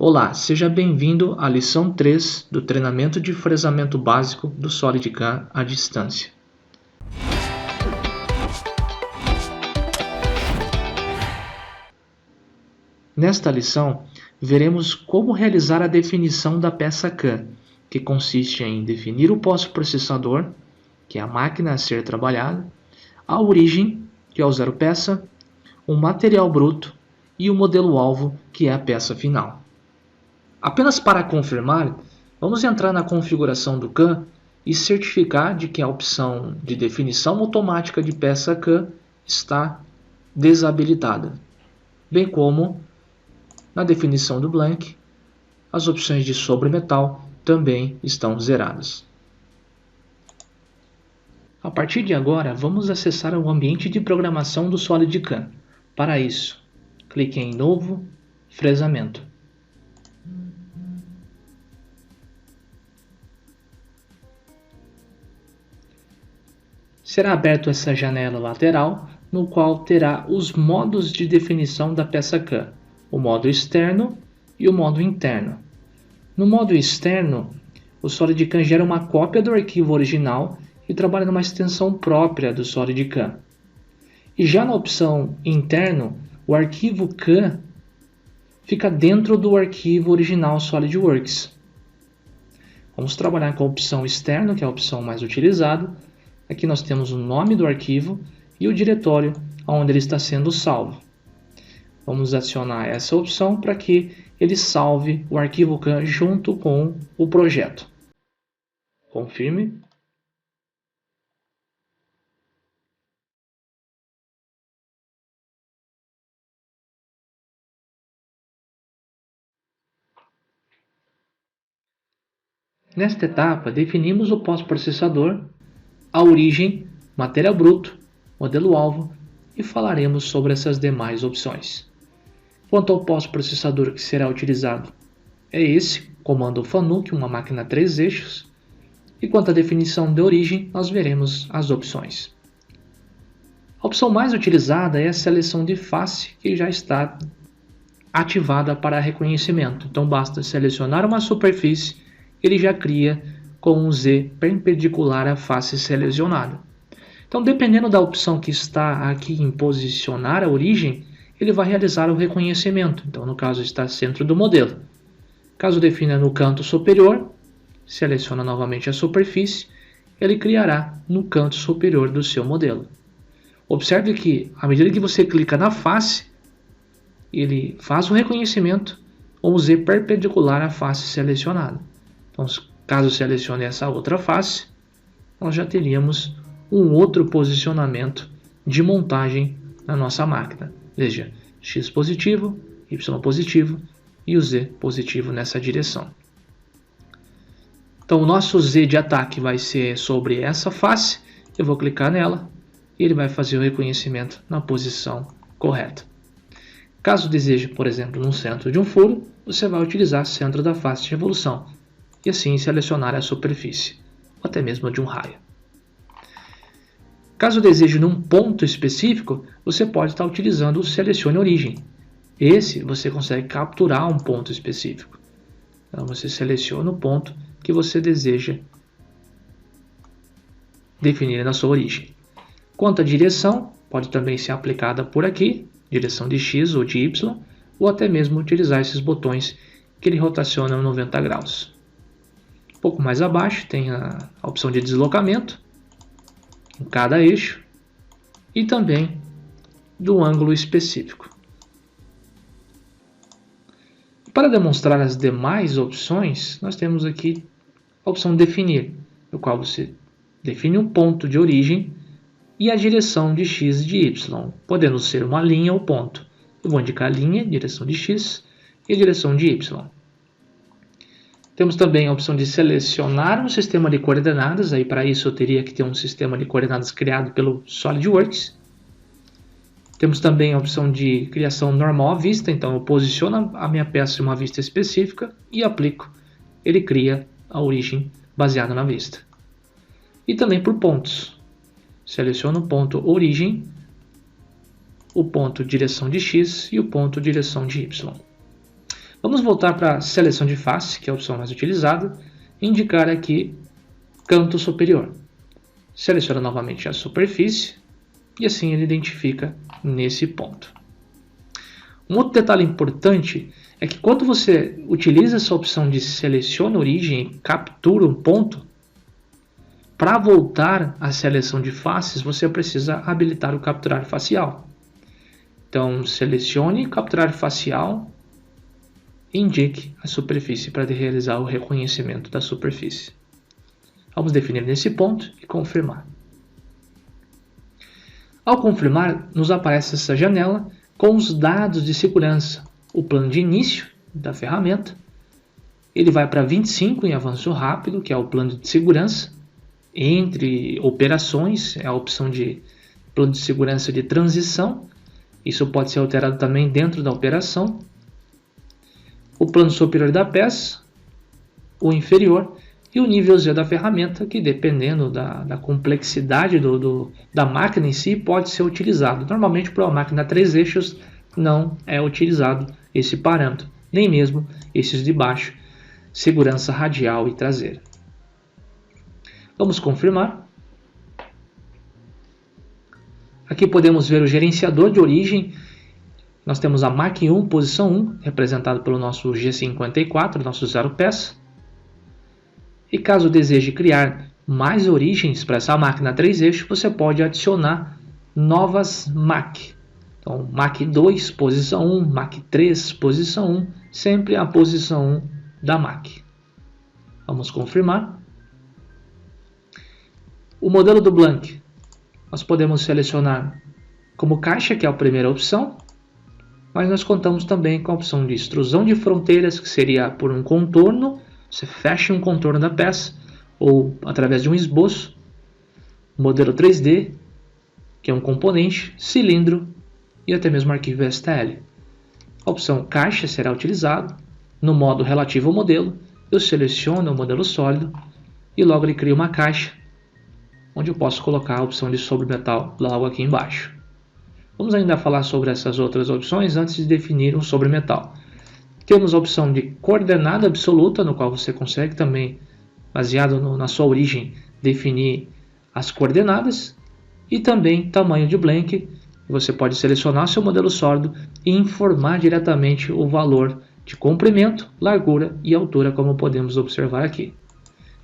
Olá, seja bem-vindo à lição 3 do treinamento de fresamento básico do SolidCAM à distância. Nesta lição, veremos como realizar a definição da peça CAM, que consiste em definir o pós-processador, que é a máquina a ser trabalhada, a origem, que é o zero peça, o material bruto e o modelo-alvo, que é a peça final. Apenas para confirmar, vamos entrar na configuração do CAM e certificar de que a opção de definição automática de peça CAM está desabilitada, bem como na definição do blank, as opções de sobremetal também estão zeradas. A partir de agora, vamos acessar o ambiente de programação do SolidCAM. Para isso, clique em Novo, Fresamento. Será aberta essa janela lateral, no qual terá os modos de definição da peça CAM, o modo externo e o modo interno. No modo externo, o SolidCAM gera uma cópia do arquivo original e trabalha numa extensão própria do SolidCAM. E já na opção interno, o arquivo CAM fica dentro do arquivo original SolidWorks. Vamos trabalhar com a opção externo, que é a opção mais utilizada. Aqui nós temos o nome do arquivo e o diretório onde ele está sendo salvo. Vamos acionar essa opção para que ele salve o arquivo CAM junto com o projeto. Confirme. Nesta etapa, definimos o pós-processador, a origem, material bruto, modelo-alvo e falaremos sobre essas demais opções. Quanto ao pós-processador que será utilizado, é esse, comando FANUC, uma máquina 3 eixos, e quanto à definição de origem, nós veremos as opções. A opção mais utilizada é a seleção de face, que já está ativada para reconhecimento, então basta selecionar uma superfície, ele já cria com um Z perpendicular à face selecionada. Então, dependendo da opção que está aqui em posicionar a origem, ele vai realizar o reconhecimento. Então, no caso, está centro do modelo. Caso defina no canto superior, seleciona novamente a superfície, ele criará no canto superior do seu modelo. Observe que, à medida que você clica na face, ele faz o reconhecimento com o Z perpendicular à face selecionada. Então, caso selecione essa outra face, nós já teríamos um outro posicionamento de montagem na nossa máquina. Veja, X positivo, Y positivo e o Z positivo nessa direção. Então, o nosso Z de ataque vai ser sobre essa face. Eu vou clicar nela e ele vai fazer o reconhecimento na posição correta. Caso deseje, por exemplo, no centro de um furo, você vai utilizar centro da face de revolução e assim selecionar a superfície, ou até mesmo de um raio. Caso deseje num ponto específico, você pode estar utilizando o Selecione Origem. Esse você consegue capturar um ponto específico. Então você seleciona o ponto que você deseja definir na sua origem. Quanto à direção, pode também ser aplicada por aqui, direção de X ou de Y, ou até mesmo utilizar esses botões que ele rotaciona 90 graus. Um pouco mais abaixo tem a opção de deslocamento em cada eixo e também do ângulo específico. Para demonstrar as demais opções, nós temos aqui a opção definir, no qual você define um ponto de origem e a direção de X e de Y, podendo ser uma linha ou ponto. Eu vou indicar a linha, direção de X e a direção de Y. Temos também a opção de selecionar um sistema de coordenadas, aí para isso eu teria que ter um sistema de coordenadas criado pelo SolidWorks. Temos também a opção de criação normal à vista, então eu posiciono a minha peça em uma vista específica e aplico. Ele cria a origem baseada na vista. E também por pontos. Seleciono o ponto origem, o ponto direção de X e o ponto direção de Y. Vamos voltar para a seleção de face, que é a opção mais utilizada, e indicar aqui canto superior. Seleciona novamente a superfície e assim ele identifica nesse ponto. Um outro detalhe importante é que quando você utiliza essa opção de seleciona origem e captura um ponto, para voltar à seleção de faces, você precisa habilitar o capturar facial. Então, selecione capturar facial e indique a superfície para realizar o reconhecimento da superfície. Vamos definir nesse ponto e confirmar. Ao confirmar, nos aparece essa janela com os dados de segurança, o plano de início da ferramenta. Ele vai para 25 em avanço rápido, que é o plano de segurança. Entre operações, é a opção de plano de segurança de transição. Isso pode ser alterado também dentro da operação. O plano superior da peça, o inferior e o nível Z da ferramenta, que dependendo da complexidade da máquina em si, pode ser utilizado. Normalmente para uma máquina 3 eixos não é utilizado esse parâmetro, nem mesmo esses de baixo, segurança radial e traseira. Vamos confirmar. Aqui podemos ver o gerenciador de origem. Nós temos a MAC 1, posição 1, representado pelo nosso G54, nosso zero peça. E caso deseje criar mais origens para essa máquina 3 eixos, você pode adicionar novas MAC. Então, MAC 2, posição 1, MAC 3, posição 1, sempre a posição 1 da MAC. Vamos confirmar. O modelo do Blank, nós podemos selecionar como caixa, que é a primeira opção, mas nós contamos também com a opção de extrusão de fronteiras, que seria por um contorno, você fecha um contorno da peça, ou através de um esboço, modelo 3D, que é um componente, cilindro e até mesmo arquivo STL. A opção caixa será utilizada. No modo relativo ao modelo, eu seleciono o modelo sólido e logo ele cria uma caixa, onde eu posso colocar a opção de sobremetal logo aqui embaixo. Vamos ainda falar sobre essas outras opções antes de definir um sobremetal. Temos a opção de coordenada absoluta, no qual você consegue também, baseado na sua origem, definir as coordenadas. E também tamanho de blank, você pode selecionar seu modelo sólido e informar diretamente o valor de comprimento, largura e altura, como podemos observar aqui.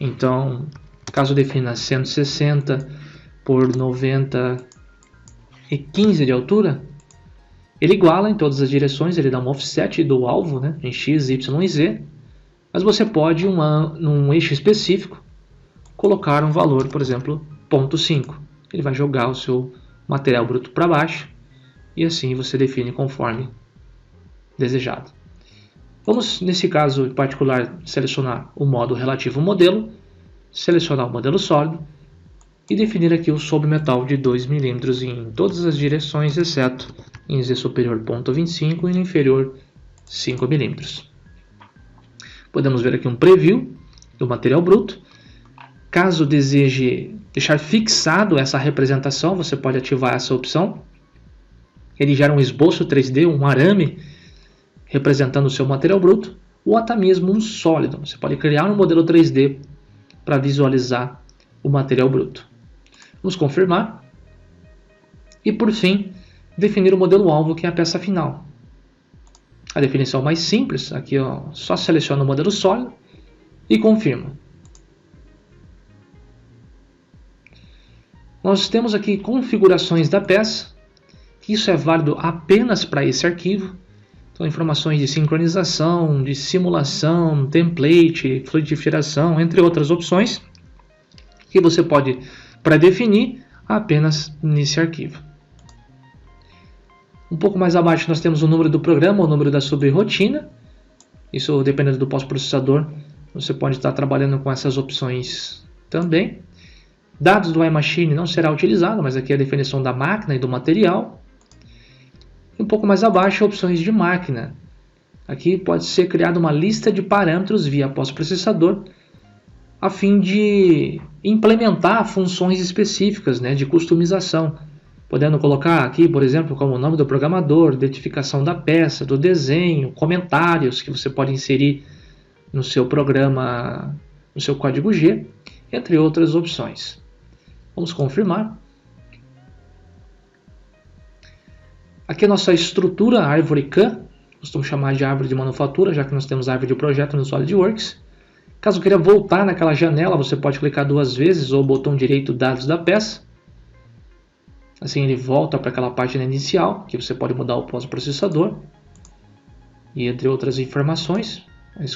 Então, caso defina 160 por 90 e 15 de altura, ele iguala em todas as direções, ele dá um offset do alvo, né, em X, Y e Z, mas você pode, num eixo específico, colocar um valor, por exemplo, 0,5. Ele vai jogar o seu material bruto para baixo e assim você define conforme desejado. Vamos, nesse caso em particular, selecionar o modo relativo ao modelo, selecionar o modelo sólido e definir aqui o sobremetal de 2 mm em todas as direções, exceto em Z superior 0,25 e no inferior 5 mm. Podemos ver aqui um preview do material bruto. Caso deseje deixar fixado essa representação, você pode ativar essa opção. Ele gera um esboço 3D, um arame, representando o seu material bruto, ou até mesmo um sólido. Você pode criar um modelo 3D para visualizar o material bruto. Vamos confirmar. E por fim, definir o modelo alvo, que é a peça final. A definição mais simples, aqui só seleciona o modelo sólido e confirma. Nós temos aqui configurações da peça, isso é válido apenas para esse arquivo. Então, informações de sincronização, de simulação, template, fluidificação, entre outras opções, que você pode pré-definir apenas nesse arquivo. Um pouco mais abaixo nós temos o número do programa, o número da subrotina. Isso, dependendo do pós-processador, você pode estar trabalhando com essas opções também. Dados do iMachine não será utilizado, mas aqui é a definição da máquina e do material. E um pouco mais abaixo, opções de máquina. Aqui pode ser criada uma lista de parâmetros via pós-processador, a fim de implementar funções específicas, de customização. podendo colocar aqui, por exemplo, como o nome do programador, identificação da peça, do desenho, comentários que você pode inserir no seu programa, no seu código G, entre outras opções. Vamos confirmar. Aqui a nossa estrutura, a árvore CAN, costumo chamar de árvore de manufatura, já que nós temos árvore de projeto no SolidWorks. Caso queira voltar naquela janela, você pode clicar 2 vezes ou o botão direito dados da peça. Assim ele volta para aquela página inicial, que você pode mudar o pós-processador. E entre outras informações,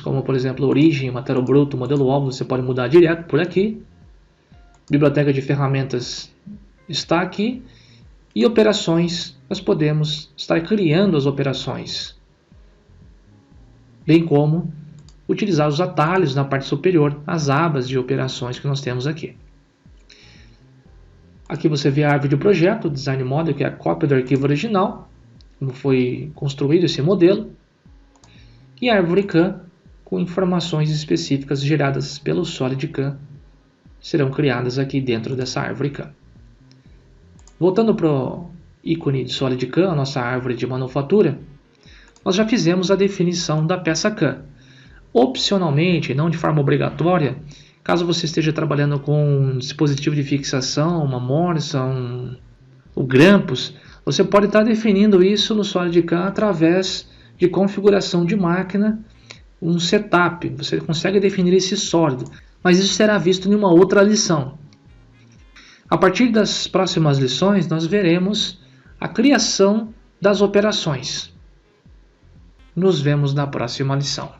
como por exemplo origem, material bruto, modelo-alvo, você pode mudar direto por aqui. Biblioteca de ferramentas está aqui. E operações, nós podemos estar criando as operações, bem como utilizar os atalhos na parte superior, as abas de operações que nós temos aqui. Aqui você vê a árvore de projeto, o Design Model, que é a cópia do arquivo original, como foi construído esse modelo, e a árvore CAN, com informações específicas geradas pelo SolidCAM, serão criadas aqui dentro dessa árvore CAN. Voltando para o ícone de SolidCAM, a nossa árvore de manufatura, nós já fizemos a definição da peça CAN. Opcionalmente, não de forma obrigatória, caso você esteja trabalhando com um dispositivo de fixação, uma morsa, o grampos, você pode estar definindo isso no SolidCAM através de configuração de máquina, um setup. Você consegue definir esse sólido, mas isso será visto em uma outra lição. A partir das próximas lições, nós veremos a criação das operações. Nos vemos na próxima lição.